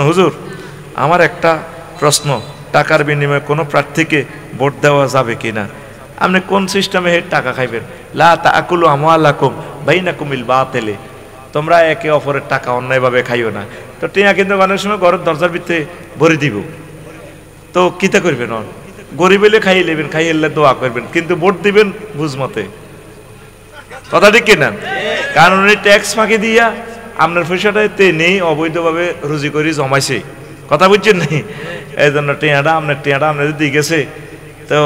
হুজুর আমার একটা প্রশ্ন, টাকার বিনিময়ে কোনো প্রার্থীকে ভোট দেওয়া যাবে কিনা? আপনি কোন সিস্টেমে টাকা খাইবেন? লা তাকুলু আমওয়ালাকুম বাইনাকুম বিল বাতিল, তোমরা একে অপরের টাকা অন্যায়ভাবে খাইও না। তো টিয়া কিন্তু অনেক সময় ঘরের দরজার ভিতরে ভরে দিব, তো কিতা করবেন? গরিব হইলে খাইয়ে নেবেন, খাইয়ে এলে দোয়া করবেন, কিন্তু ভোট দিবেন বুঝমতে। কথা ঠিক কিনা? কারণ উনি ট্যাক্স ফাঁকি দিয়া আপনার পয়সাটা নেই অবৈধভাবে রুজি করে জমাইছে। কথা বুঝছেন নাই? এই জন্য টিয়াটা আপনার দিয়ে গেছে। তো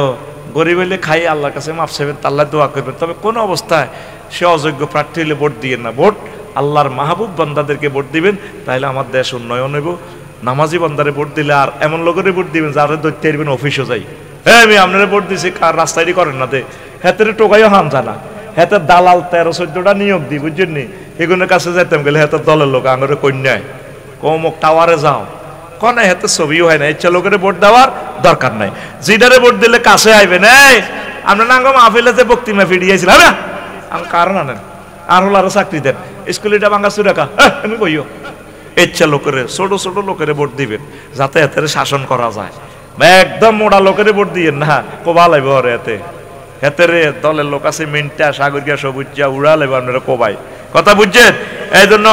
গরিব হইলে খাই আল্লাহর কাছে মাফ চাইবেন, আল্লাহ দোয়া করবেন। তবে কোনো অবস্থায় সে অযোগ্য প্রার্থী হলে ভোট দিয়েন না। ভোট আল্লাহর মাহবুব বান্দাদেরকে ভোট দিবেন, তাহলে আমার দেশ উন্নয়ন হইব। নামাজি বান্দারে ভোট দিলে আর এমন লোকের ভোট দিবেন যারা দৈত্য এরবেন অফিসও যাই, হ্যাঁ আমি আপনারা ভোট দিছি, কার রাস্তায় করেন না দে, হেতের টোকাইও হাম জানা, হেতের দালাল 13-14টা নিয়োগ দিই, বুঝছেন নি? এগুলোর কাছে যাইতাম গেলে হেতের দলের লোক আঙরে কন্যায় কমক টাওয়ারে যাও কনে, হেতে ছবিও হয় না। ইচ্ছা লোকের ভোট দেওয়ার দরকার নাই, জিডারে ভোট দিলে কাছে আইবেন। এই আপনার নাঙ্গ মাহফিলে যে বক্তি মাহফিল দিয়েছিলাম না, আমি কারণ আনেন আর হল আরো চাকরি দেন, স্কুলিটা ভাঙ্গা চুরাকা আমি কইও। ইচ্ছা লোকের ছোট ছোট লোকের ভোট দিবেন যাতে এতে শাসন করা যায়। একদম মোড়া লোকের ভোট দিয়েন না, কোবা লাইব এতে হেতেরে দলের লোক আছে মিনটা সাগরিয়া সবুজা উড়া লাইব আপনারা কোবাই। কথা বুঝছেন? এই জন্য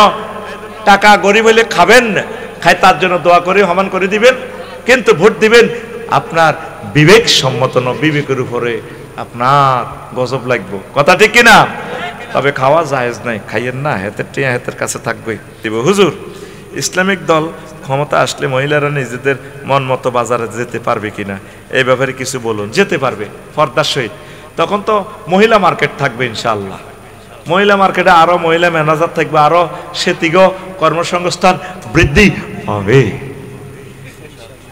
টাকা গরিব হইলে খাবেন, খাই তার জন্য দোয়া করে সমান করে দিবেন, কিন্তু ভোট দিবেন আপনার বিবেক সম্মত বিবেকের উপরে আপনার গজব লাগবে। কথা ঠিক কিনা? তবে খাওয়া জায়েজ নাই, খাইয়েন না, হেতের টিয়া হেতের কাছে থাকবে দিব। হুজুর ইসলামিক দল ক্ষমতা আসলে মহিলারা নিজেদের মন মতো বাজারে যেতে পারবে কিনা, এই ব্যাপারে কিছু বলুন। যেতে পারবে পর্দার সহিত, তখন তো মহিলা মার্কেট থাকবে ইনশাআল্লাহ। মহিলা মার্কেটে আরো মহিলা ম্যানেজার থাকবে, আরো সেতিগ কর্মসংস্থান বৃদ্ধি পাবে।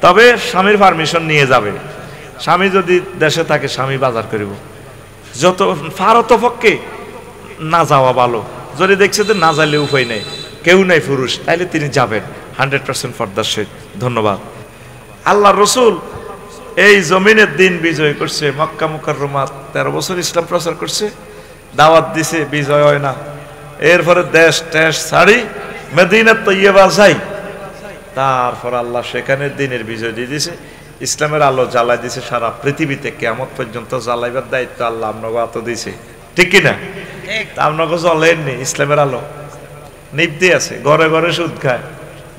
তবে স্বামীর পারমিশন নিয়ে যাবে। স্বামী যদি দেশে থাকে স্বামী বাজার করিব, যত ফারত পক্ষে না যাওয়া ভালো। যদি দেখছে যে না যাইলে উপায় নেই, কেউ নাই পুরুষ, তাইলে তিনি যাবেন 100% পর্দার সহিত। ধন্যবাদ। আল্লাহ রসুল এই জমিনের দিন বিজয় করছে, মক্কা মুকাররমা 13 বছর ইসলাম প্রচার করছে, দাওয়াত দিছে, বিজয় হয় না। এরপরে দেশ টেশ ছাড়ি মদিনা তৈয়বা যাই, তারপর আল্লাহ সেখানে দিনের বিজয় দিয়ে দিছে, ইসলামের আলো জ্বালাই দিছে সারা পৃথিবীতে, কিয়ামত পর্যন্ত জ্বালাইবার দায়িত্ব আল্লাহ আপনাকে হাতে দিছে। ঠিক কিনা? আপনাকে জ্বলেননি, ইসলামের আলো নিভতে আছে, ঘরে ঘরে সুদ খায়,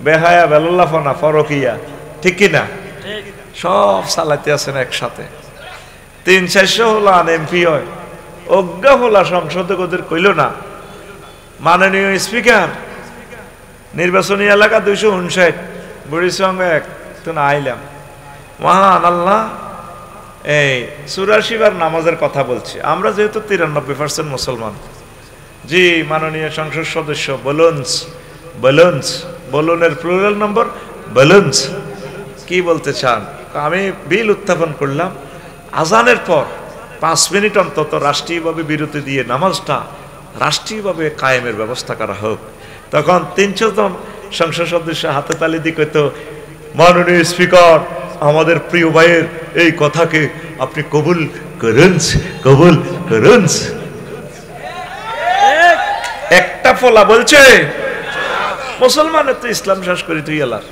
বেহায়া বেলাল্লাফনা ফরকিয়া, ঠিক কিনা? সব চালাইতে আছেন একসাথে। 300-400 হলো এমপি হয়, অজ্ঞা হলা সংসদে ওদের কইল না। মাননীয় স্পিকার নির্বাচনী এলাকা 259 বুড়ির সঙ্গে এক তো না আইলাম। মহান আল্লাহ এই 84 বার নামাজের কথা বলছি আমরা, যেহেতু 93% মুসলমান। জি মাননীয় সংসদ সদস্য বলুনস বলুনস, বলুনের প্লুরাল নম্বর বলুনস, কি বলতে চান? আমি বিল উত্থাপন করলাম, আজানের পর 5 মিনিট অন্তত রাষ্ট্রীয়ভাবে বিরতি দিয়ে নামাজটা রাষ্ট্রীয়ভাবে কায়েমের ব্যবস্থা করা হোক। তখন 300 জন সংসদ সদস্য হাতে তালি দিয়ে কইতো, মাননীয় স্পিকার আমাদের প্রিয় ভাইয়ের এই কথাকে আপনি কবুল করুন, কবুল করুন। একটা ফলা বলছে মুসলমানের তো ইসলাম শেষ করি তুই এলার।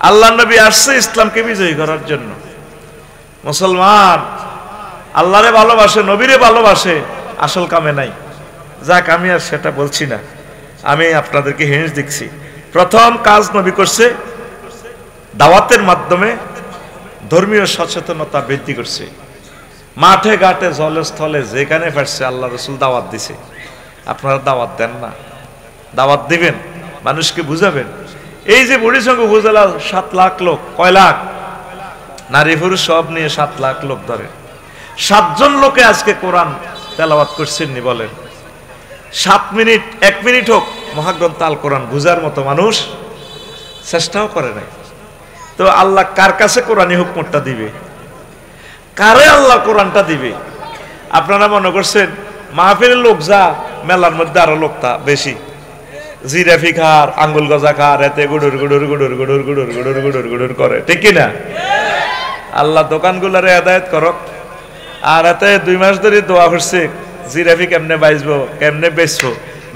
আল্লাহ নবী আসছে ইসলামকে বিজয়ী করার জন্য। মুসলমান আল্লাহরে ভালোবাসে, নবীরে ভালোবাসে, আসল কামে নাই। যাক আমি আর সেটা বলছি না, আমি আপনাদেরকে হিন্স দিচ্ছি। প্রথম কাজ নবী করছে দাওয়াতের মাধ্যমে ধর্মীয় সচেতনতা বৃদ্ধি করছে। মাঠে ঘাটে জলে স্থলে যেখানে পারছে আল্লাহ রসুল দাওয়াত দিছে। আপনারা দাওয়াত দেন না? দাওয়াত দিবেন, মানুষকে বুঝাবেন। এই যে বুড়িসঙ্গ উপজেলা 7 লাখ লোক, কয় লাখ? নারী পুরুষ সব নিয়ে 7 লাখ লোক ধরে। 7 জন লোকে আজকে কোরআন তেলাওয়াত করছেন নি বলেন? 7 মিনিট 1 মিনিট হোক মহাগ্রন্থ আল কোরআন বুঝার মতো মানুষ চেষ্টাও করে নাই। তো আল্লাহ কার কাছে কোরআনী হুকমটা দিবে? কারে আল্লাহ কোরআনটা দিবে? আপনারা মনে করছেন মাহফিলের লোক যা, মেলার মধ্যে আরো লোকটা বেশি, জিরাফি খার, আঙ্গুল গজা খার, এতে গুড়ুর গুড়ুর গুড়ুর গুড়ুর গুড়ুর গুড়ুর গুড়ুর গুড়ুর করে, ঠিক কিনা? আল্লাহ দোকানগুলারে হেদায়েত করক। আর এতে 2 মাস ধরে দোয়া করছে জিরাফি কেমনে বাইজবো, কেমনে বেচবো,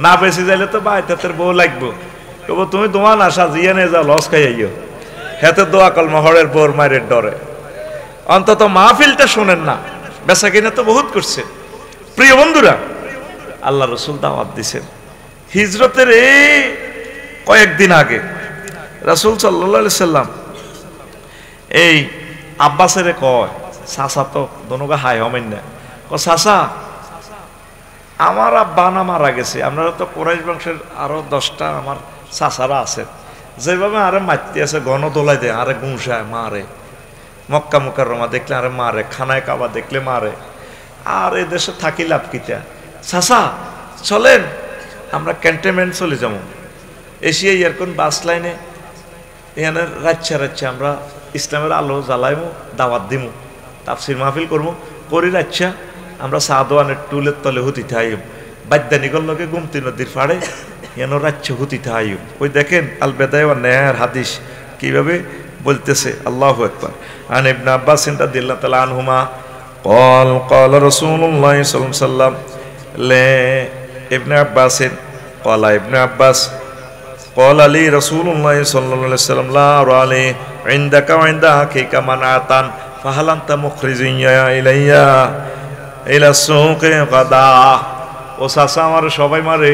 না বেশি যাইলে তো বাইতের বউ লাগবো। কব তুমি দোয়ান আসা জিয়ানে যা লস খাইয়াইও হেতে দোয়া কলমা হরের বোর মায়ের ডরে অন্তত মাহফিলটা শোনেন না বেচা কিনা তো বহুত করছে প্রিয় বন্ধুরা আল্লাহ রসুল দাওয়াত দিছেন হিজরতের এই কয়েকদিন আগে রাসূল সাল্লাল্লাহু আলাইহি সাল্লাম এই আব্বাসের কয় চাচা তো দনুগা হাই হমেন না চাচা আমার আব্বা না মারা গেছে আপনারা তো কুরাইশ বংশের আরো 10টা আমার চাচারা আছে যেভাবে আরে মারতে আছে গণ দোলাই দেয় আরে গুঁসায় মারে মক্কা মুকাররমা দেখলে আরে মারে খানায় কাবা দেখলে মারে আর এই দেশে থাকি লাভ কিতা চাচা চলেন আমরা ক্যান্টনমেন্ট চলে যাবো এশিয়া ইয়ারকোন বাস লাইনে এখানে রাচ্ছা আমরা ইসলামের আলো জ্বালাইমু দাওয়াত দিমু তাফসির মাহফিল করবো করি রাচ্ছা আমরা সাদওয়ানের টুলের তলে হুতিতে আইম বাদ্যানিকর লগে গুমতি নদীর ফাড়ে এন রাচ্ছা হুতিতে আইম ওই দেখেন আল বেদায় ওয়া নেহার হাদিস কিভাবে বলতেছে আল্লাহু আকবার আন ইবনে আব্বাস রাদিয়াল্লাহু তাআলা আনহুমা قال قال رسول الله صلى الله عليه وسلم لابن عباس قال ابن عباس قال لي رسول الله صلى الله عليه وسلم لا أرى عندك وعند أخيك منعة فهل أنت مخرج إلي إلى السوق غدا ও চাচা আমার সবাই মারে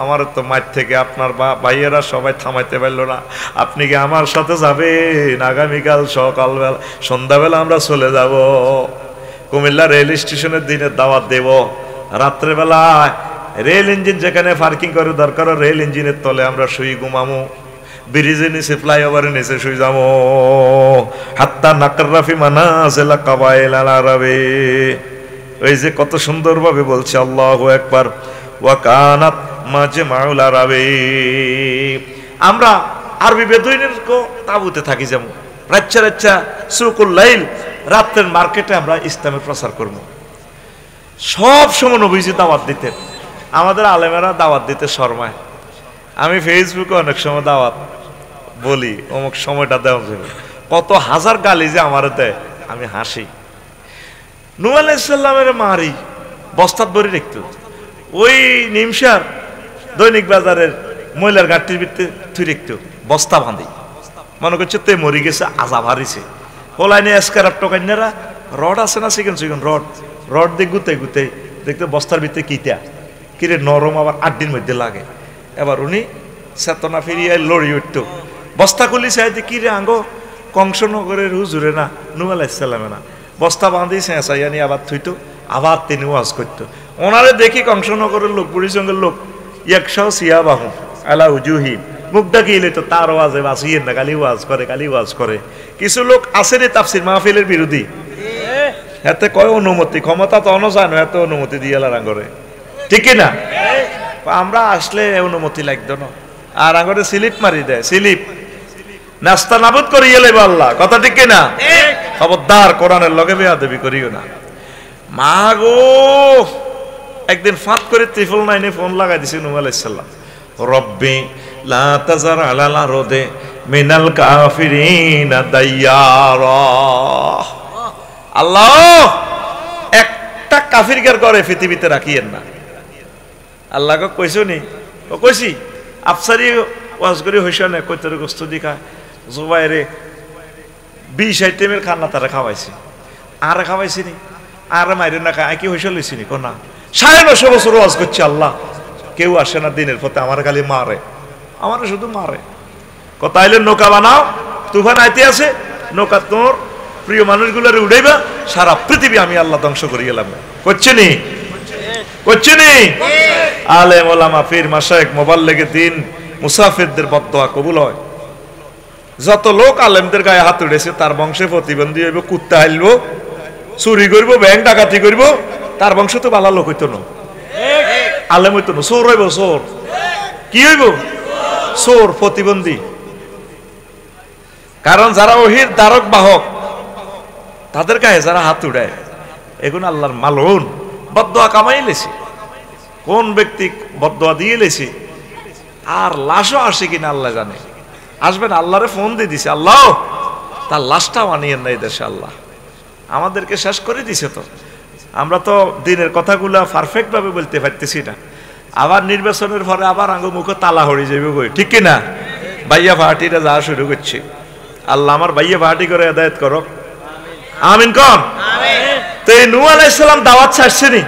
আমার তো মাঠ থেকে আপনার ভাইয়েরা সবাই থামাইতে পারলো না আপনি কি আমার সাথে যাবেন আগামীকাল সকালবেলা সন্ধ্যাবেলা আমরা চলে যাব কুমিল্লা রেল স্টেশনের দিনের দাওয়াত দেব রাত্রেবেলায় রেল ইঞ্জিন যেখানে পার্কিং করে দরকার রেল ইঞ্জিনের তলে আমরা শুই ঘুমামো ব্রিজের নিচে ফ্লাইওভারের নিচে শুই যাবো হাত্তা নাকরাফি মানাজিলা কাবাইল আল আরবে ওই যে কত সুন্দরভাবে বলছে আল্লাহু আকবার ওয়া কানাত মাজমাউল আরবে আমরা আরবি বেদুইনের তাঁবুতে থাকি যাবো রাচ্চা সুকুল লাইল রাতের মার্কেটে আমরা ইসলামের প্রচার করব সব সময় নবীজি দাওয়াত দিতেন আমাদের আলেমেরা দাওয়াত দিতে শর্মায় আমি ফেসবুকে অনেক সময় দাওয়াত বলি অমুক সময়টা দেওয়া যাবে কত হাজার গালি যে আমার দেয় আমি হাসি নূহ আলাইহিস সালামের মারি বস্তাত ভরে রাখতো ওই নিমসার দৈনিক বাজারের ময়লার গাঁটটির ভিতরে থুই রাখতো বস্তা বাঁধি মনে করছে তে মরি গেছে আজাব হারিছে হোলাইনে এসকারার টোকাইনারা রড আছে না চিকেন রড দিয়ে গুতে দেখতে বস্তার ভিতরে কিরে নরম আবার 8 দিন মধ্যে লাগে এবার উনি চেতনা ফিরিয়ে লড়ি উঠতো বস্তা খুলি চাইতে কিরে আঙ্গো কংসনগরের হুজুরে না নূহ আলাইহিস সালামে না বস্তা বাঁধি চেঁচাইয়ানি আবার থুইতো আবার তিনি ওয়াজ করতো ওনারে দেখি কংসনগরের লোক বুড়িসঙ্গের লোক একশাও সিয়া বাহু আলা উজুহি মুখ ডাকিলে তো তার ওয়াজে বাঁচিয়ে না কালি ওয়াজ করে কিছু লোক আছে রে তাফসির মাহফিলের বিরোধী এতে কয় অনুমতি ক্ষমতা তো অনুযায়ী এত অনুমতি দিয়ে আঙ্গরে ঠিক না আমরা আসলে অনুমতি লাগতো না আর আঙ্গরে স্লিপ মারি দেয় স্লিপ নাস্তা নাবুদ করিয়ে লেব আল্লাহ কথা ঠিক না খবরদার কোরআনের লগে বেয়াদবি করিও না মা গো একদিন ফাঁক করে ত্রিফল 9 ফোন লাগাই দিছে নূহ আলাইহিস সালাম রব্বি লা তাজার আলাল আরদে মিনাল কাফিরিনা দাইয়ারা আল্লাহ একটা কাফিরগার করে পৃথিবীতে রাখিয়েন না আল্লাহ কইছো নি কইছি আফসারি ওয়াজ করি হইছ না কইতর গোস্ত দিখা জুবাইরে 20 আইটেমের খানা তারা খাওয়াইছি আর খাওয়াইছি নি আর মাইরে না খাই কি হইছ লইছি নি কোনা 9.5 বছর ওয়াজ করছি আল্লাহ কেউ আসে না দিনের পথে আমার খালি মারে আমার শুধু মারে কথা আইলে নৌকা বানাও তুফান আইতে আছে নৌকা তোর প্রিয় মানুষগুলোরে উড়াইবা সারা পৃথিবী আমি আল্লাহ ধ্বংস করে গেলাম করছে নি আলেম ওলামা পীর মাশায়েখ মুবাল্লিগে দ্বীন মুসাফিরদের বদদোয়া কবুল হয় যত লোক আলেমদের গায়ে হাত উঠেছে তার বংশে প্রতিবন্ধী হইব কুত্তা হাইলবো চুরি করব ব্যাংক ডাকাতি করব তার বংশ তো ভালো লোক হইতো না আলেম হইতো না চোর হইব চোর কি হইব চোর প্রতিবন্ধী কারণ যারা ওহির দ্বারক বাহক তাদের গায়ে যারা হাত উঠায় এখন আল্লাহর মালউন বদদোয়া কামাই লেছে কোন ব্যক্তি বদদোয়া দিয়ে লেছে আর লাশও আসে কিনা আল্লাহ জানে আসবেন আল্লাহরে ফোন দিয়ে দিছে আল্লাহ তার লাশটাও আনিয়েন নাই দেশে আল্লাহ আমাদেরকে শেষ করে দিছে তো আমরা তো দিনের কথাগুলা পারফেক্ট ভাবে বলতে পারতেছি না আবার নির্বাচনের পরে আবার আঙ্গ মুখ তালা হয়ে যাবে কই, ঠিক কি না? ভাইয়া পার্টিটা যাওয়া শুরু করছে। আল্লাহ আমার ভাইয়া পার্টি করে হেদায়েত করো, আমিন কম। তো এই নূহ আলাইহিস সালাম দাওয়াত ছাড়ছেনি,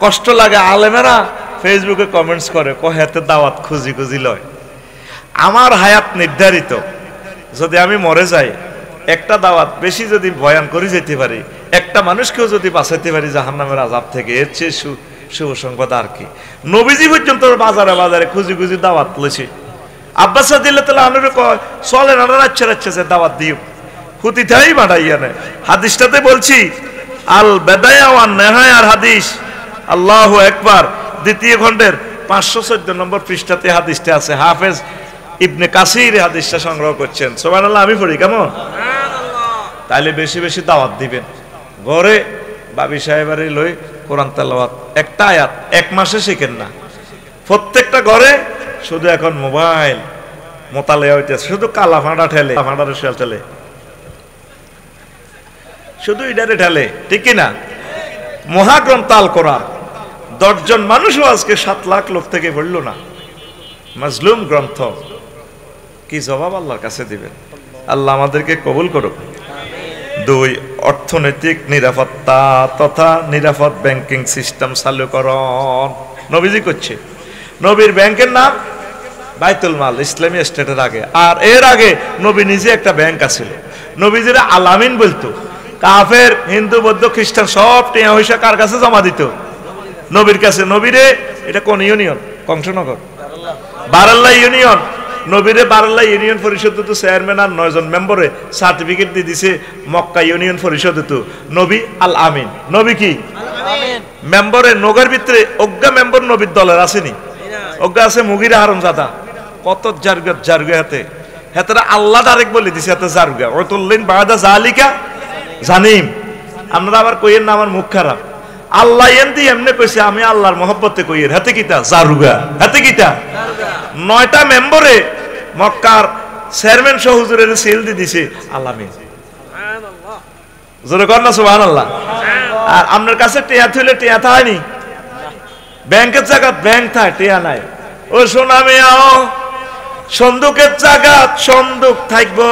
কষ্ট লাগে। আলেমেরা ফেসবুকে কমেন্টস করে, কহেতে দাওয়াত খুঁজি খুঁজি লয়। আমার হায়াত নির্ধারিত, যদি আমি মরে যাই একটা দাওয়াত বেশি যদি বয়ান করে যেতে পারি, একটা মানুষকেও যদি বাঁচাইতে পারি জাহান্নামের আযাব থেকে, এর চেয়ে শুভ সংবাদ আর কি? নবীজি পর্যন্ত বাজারে বাজারে খুঁজি খুঁজি দাওয়াত লইছে। আব্বাস রাদিয়াল্লাহু তাআলা আনহু কয় চলেন আমরা রাচ্চা রাচ্চা যে দাওয়াত দিও, হুতিটাই বাড়াইয়া নেয়। হাদিসটাতে বলছি আল বেদায়া ওয়ান নেহায়ার হাদিস, আল্লাহু আকবার, দ্বিতীয় খণ্ডের 514 নম্বর পৃষ্ঠাতে হাদিসটা আছে। হাফেজ ইবনে কাসির হাদিসটা সংগ্রহ করছেন। সুবহানাল্লাহ, আমি পড়ি কেমন? তাইলে বেশি বেশি দাওয়াত দিবেন। ঘরে বাবি সাহেবারে লই কোরআন তেলাওয়াত একটা আয়াত এক মাসে শিখেন না। প্রত্যেকটা ঘরে শুধু এখন মোবাইল মোতালেয়া হইতেছে, শুধু কালা ফাঁড়া ঠেলে, ফাঁড়ারে শিয়াল ঠেলে, শুধু ইডারে ঠেলে, ঠিক কিনা? মহাগ্রন্থ আল কোরআন 10 জন মানুষও আজকে 7 লাখ লোক থেকে পড়ল না। মাজলুম গ্রন্থ, কি জবাব আল্লাহর কাছে দিবেন? আল্লাহ আমাদেরকে কবুল করুক। 2, অর্থনৈতিক নিরাপত্তা তথা নিরাপদ ব্যাংকিং সিস্টেম চালুকরণ নবীজি করছে। নবীর ব্যাংকের নাম বাইতুল মাল, ইসলামী স্টেটের আগে। আর এর আগে নবী নিজে একটা ব্যাংক আছিল, নবীজিরা আলামিন বলতো। কাফের হিন্দু বৌদ্ধ খ্রিস্টান সব টিয়া পয়সা কার কাছে জমা দিত? নবীর কাছে। নবীরে এটা কোন ইউনিয়ন? কংসনগর বারাল্লা ইউনিয়ন। নবীরে বারাল্লা ইউনিয়ন পরিষদ তো চেয়ারম্যান আর 9 জন মেম্বরে সার্টিফিকেট দিয়ে দিছে মক্কা ইউনিয়ন পরিষদ তো নবী আল আমিন। নবী কি মেম্বরে? নগর ভিতরে অজ্ঞা মেম্বর নবীর দলের আসেনি? অজ্ঞা আছে মুগিরা হারামজাদা, কত জারগা হাতে হেতারা আল্লাহ ডাইরেক্ট বলে দিছে এত জারগা ওতুল্লিন বাদা জালিকা জানিম। আপনারা আবার কইয়েন না আমার মুখ খারাপ, আল্লাহ এমনি এমনি কইছে আমি আল্লাহর মহব্বতে কইয়ের হাতে কিতা জারুগা, হাতে কিতা 9টা মেম্বরে মক্কার চেয়ারম্যান সহ হুজুরের সিল দি দিছে আলামিন। সুবহানাল্লাহ, জোরে কর না সুবহানাল্লাহ। আর আপনার কাছে টিয়া থইলে টিয়া থাইনি, ব্যাংকের জায়গা ব্যাংক থাই, টিয়া নাই। ও সোনা মিয়াও, সন্দুকের জায়গা সন্দুক থাকবো,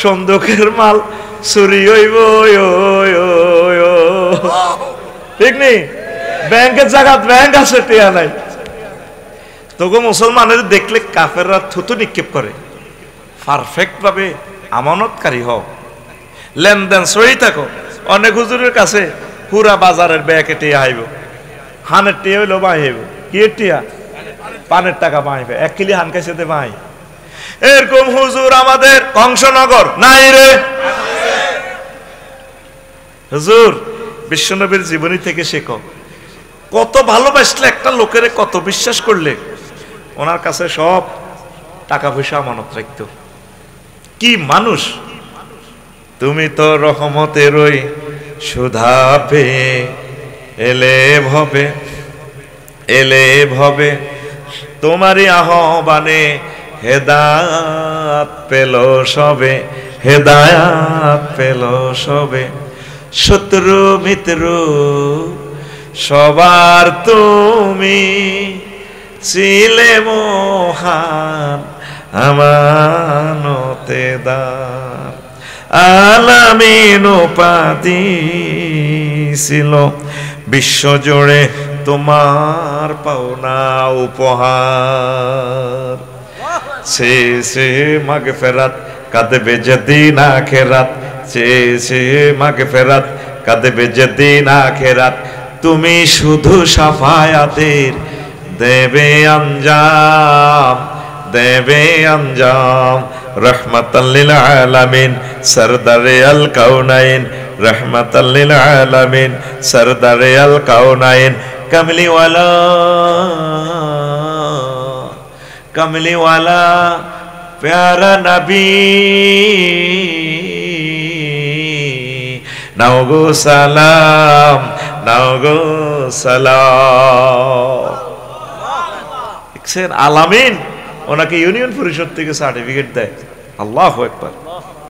সন্দুকের মাল চুরি হইব, ঠিক নেই? ব্যাংকের জায়গা ব্যাংক আছে, টিয়া নাই। তবু মুসলমানের দেখলে কাফেররা থুতু নিক্ষেপ করে। পারফেক্ট ভাবে আমানতকারী হও, লেনদেন সহি থাকো। অনেক হুজুরের কাছে পুরা বাজারের ব্যাগে টিয়া আইব, হানের টিয়া হইলো বাই হইব, কি টিয়া? পানের টাকা বাঁইবে, 1 কিলি হান খাইছে বাই। এরকম হুজুর আমাদের কংসনগর নাই রে। হুজুর বিশ্বনবীর জীবনী থেকে শেখো, কত ভালোবাসলে একটা লোকের, কত বিশ্বাস করলে ওনার কাছে সব টাকা পয়সা আমানত রাখত। কি মানুষ! তুমি তো রহমতেরই সুধা পেয়ে এলে ভবে, এলে ভবে, তোমারই আহ্বানে হেদায়াত পেল সবে, হেদায়াত পেল সবে। শত্রু মিত্র সবার তুমি ছিলে মহান আমানতেদার। আলামিন উপাধি ছিল বিশ্বজুড়ে তোমার পাওনা উপহার। শেষে মাগফিরাত কাঁদবে যেদিন আখিরাত, শেষে মাগফিরাত কাঁদবে যেদিন আখিরাত। তুমি শুধু শাফায়াতের দেবে আঞ্জাম, দেবে আঞ্জাম। রহমাতাল লিল আলামিন সরদারে আল কাউনাইন, রহমাতাল লিল আলামিন সরদারে আল কাউনাইন। কমলিওয়ালা, কমলিওয়ালা প্যারা নবী, নাও গো সালাম, নাও গো সালাম। দেখছেন আলামিন ওনাকে ইউনিয়ন পরিষদ থেকে সার্টিফিকেট দেয়। আল্লাহু আকবার।